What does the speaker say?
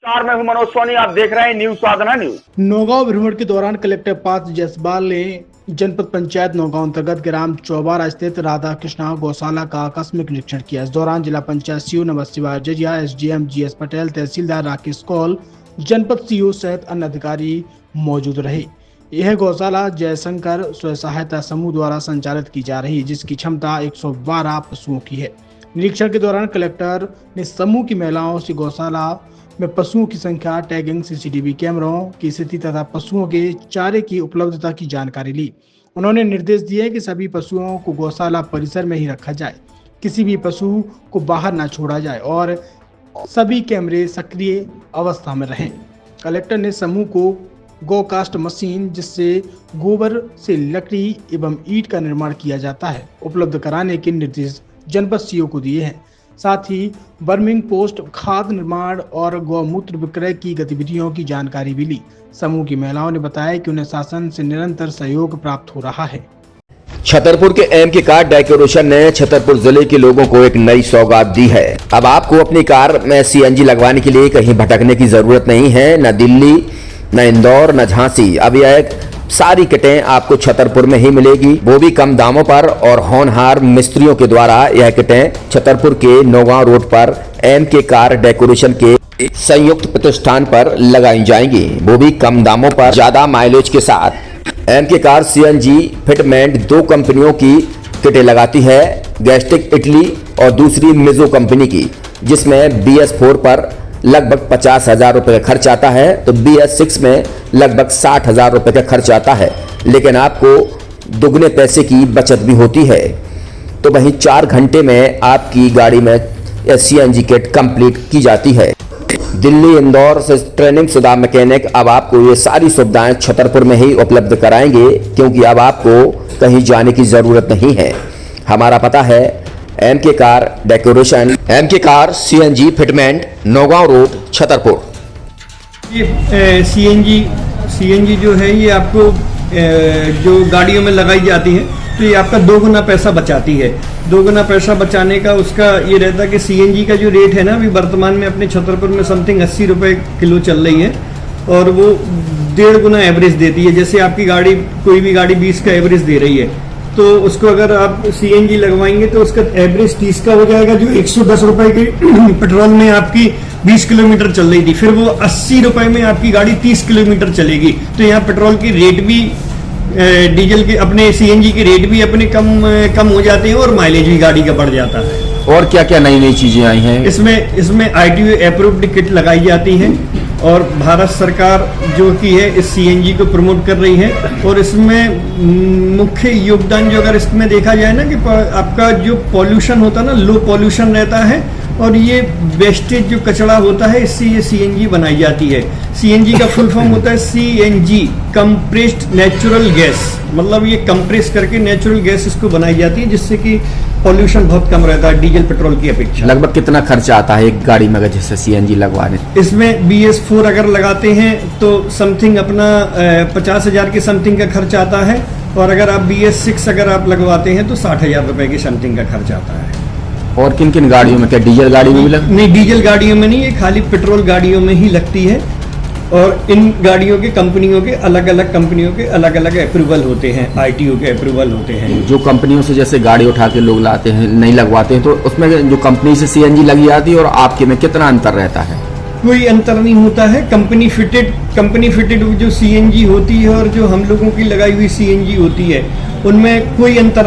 मैं हूं मनोज सोनी, आप देख रहे हैं न्यूज साधना न्यूज। नौगांव भ्रमण के दौरान कलेक्टर पार्थ जायसवाल ने जनपद पंचायत नौगांव अंतर्गत ग्राम चौबारा स्थित राधा कृष्णा गौशाला का आकस्मिक निरीक्षण किया। इस दौरान जिला पंचायत सीओ नमस्ते जजिया, एसडीएम जीएस पटेल, तहसीलदार राकेश कौल, जनपद सीओ सहित अन्य अधिकारी मौजूद रहे। यह गौशाला जयशंकर स्वयं सहायता समूह द्वारा संचालित की जा रही, जिसकी क्षमता 112 पशुओं की है। निरीक्षण के दौरान कलेक्टर ने समूह की महिलाओं से गौशाला में पशुओं की संख्या, टैगिंग, सीसीटीवी कैमरों की स्थिति तथा पशुओं के चारे की उपलब्धता की जानकारी ली। उन्होंने निर्देश दिए कि सभी पशुओं को गौशाला परिसर में ही रखा जाए, किसी भी पशु को बाहर न छोड़ा जाए और सभी कैमरे सक्रिय अवस्था में रहें। कलेक्टर ने समूह को गौकास्ट मशीन, जिससे गोबर से लकड़ी एवं ईंट का निर्माण किया जाता है, उपलब्ध कराने के निर्देश जनपद सीओ को दिए हैं। साथ ही बर्मिंग पोस्ट, खाद निर्माण और गौमूत्र विक्रय की गतिविधियों की जानकारी भी ली। समूह की महिलाओं ने बताया कि उन्हें शासन से निरंतर सहयोग प्राप्त हो रहा है। छतरपुर के एमके कार डेकोरेशन ने छतरपुर जिले के लोगों को एक नई सौगात दी है। अब आपको अपनी कार में सीएनजी लगवाने के लिए कहीं भटकने की जरूरत नहीं है, न दिल्ली, न इंदौर, न झांसी। अब यह सारी किटें आपको छतरपुर में ही मिलेगी, वो भी कम दामों पर और होनहार मिस्त्रियों के द्वारा। यह किटें छतरपुर के नौगांव रोड पर एमके कार डेकोरेशन के संयुक्त प्रतिष्ठान पर लगाई जाएंगी, वो भी कम दामों पर, ज्यादा माइलेज के साथ। एमके कार सीएनजी फिटमेंट 2 कंपनियों की किटें लगाती है, गैस्टिक इटली और दूसरी मिजो कंपनी की, जिसमें BS4 पर लगभग 50,000 रुपए का खर्च आता है, तो BS6 में लगभग 60,000 रुपए का खर्च आता है, लेकिन आपको दुगने पैसे की बचत भी होती है। तो वहीं 4 घंटे में आपकी गाड़ी में सीएनजी किट कंप्लीट की जाती है। दिल्ली, इंदौर से ट्रेनिंग शुदा मैकेनिक अब आपको ये सारी सुविधाएं छतरपुर में ही उपलब्ध कराएंगे, क्योंकि अब आपको कहीं जाने की जरूरत नहीं है। हमारा पता है MK car decoration, MK car CNG fitment, Naugaon road, Chhatarpur. ये सीएनजी जो है ये आपको जो गाड़ियों में लगाई जाती है, तो ये आपका 2 गुना पैसा बचाती है। 2 गुना पैसा बचाने का उसका ये रहता है कि सीएनजी का जो रेट है ना, अभी वर्तमान में अपने छतरपुर में समथिंग 80 रुपये किलो चल रही है, और वो 1.5 गुना एवरेज देती है। जैसे आपकी गाड़ी, कोई भी गाड़ी 20 का एवरेज दे रही है, तो उसको अगर आप सीएनजी लगवाएंगे तो उसका एवरेज 30 का हो जाएगा। जो 110 रुपए की पेट्रोल में आपकी 20 किलोमीटर चल रही थी, फिर वो 80 रुपए में आपकी गाड़ी 30 किलोमीटर चलेगी। तो यहाँ पेट्रोल की रेट भी, डीजल के, अपने सीएनजी के रेट भी अपने कम हो जाते हैं और माइलेज भी गाड़ी का बढ़ जाता है। और क्या क्या नई चीजें आई हैं? इसमें ITO अप्रूव्ड किट लगाई जाती है, और भारत सरकार जो की है इस सीएनजी को प्रमोट कर रही है। और इसमें मुख्य योगदान जो अगर इसमें देखा जाए ना, कि आपका जो पॉल्यूशन होता है ना, लो पॉल्यूशन रहता है, और ये वेस्टेज जो कचरा होता है, इससे ये सीएनजी बनाई जाती है। सीएनजी का फुल फॉर्म होता है CNG, कंप्रेस्ड नेचुरल गैस, मतलब ये कंप्रेस करके नेचुरल गैस इसको बनाई जाती है, जिससे कि पॉल्यूशन बहुत कम रहता है डीजल पेट्रोल की अपेक्षा। लगभग कितना खर्चा आता है एक गाड़ी में अगर जैसे सीएनजी लगवाने? इसमें BS4 अगर लगाते हैं तो समथिंग अपना 50,000 के समथिंग का खर्च आता है, और अगर आप BS6 अगर आप लगवाते हैं तो 60,000 रुपए की समथिंग का खर्च आता है। और किन किन गाड़ियों में? क्या डीजल गाड़ी में भी लगती? नहीं, डीजल गाड़ियों में नहीं, ये खाली पेट्रोल गाड़ियों में ही लगती है। और इन गाड़ियों के कंपनियों के अलग अलग अप्रूवल होते हैं, ITO के अप्रूवल होते हैं। जो कंपनियों से जैसे गाड़ी उठा के लोग लाते हैं, नहीं लगवाते हैं, तो उसमें जो कंपनी से सीएनजी लगी जाती है और आपके में कितना अंतर रहता है? कोई अंतर नहीं होता है। कंपनी फिटेड जो सीएनजी होती है और जो हम लोगों की लगाई हुई सीएनजी होती है, उनमें कोई अंतर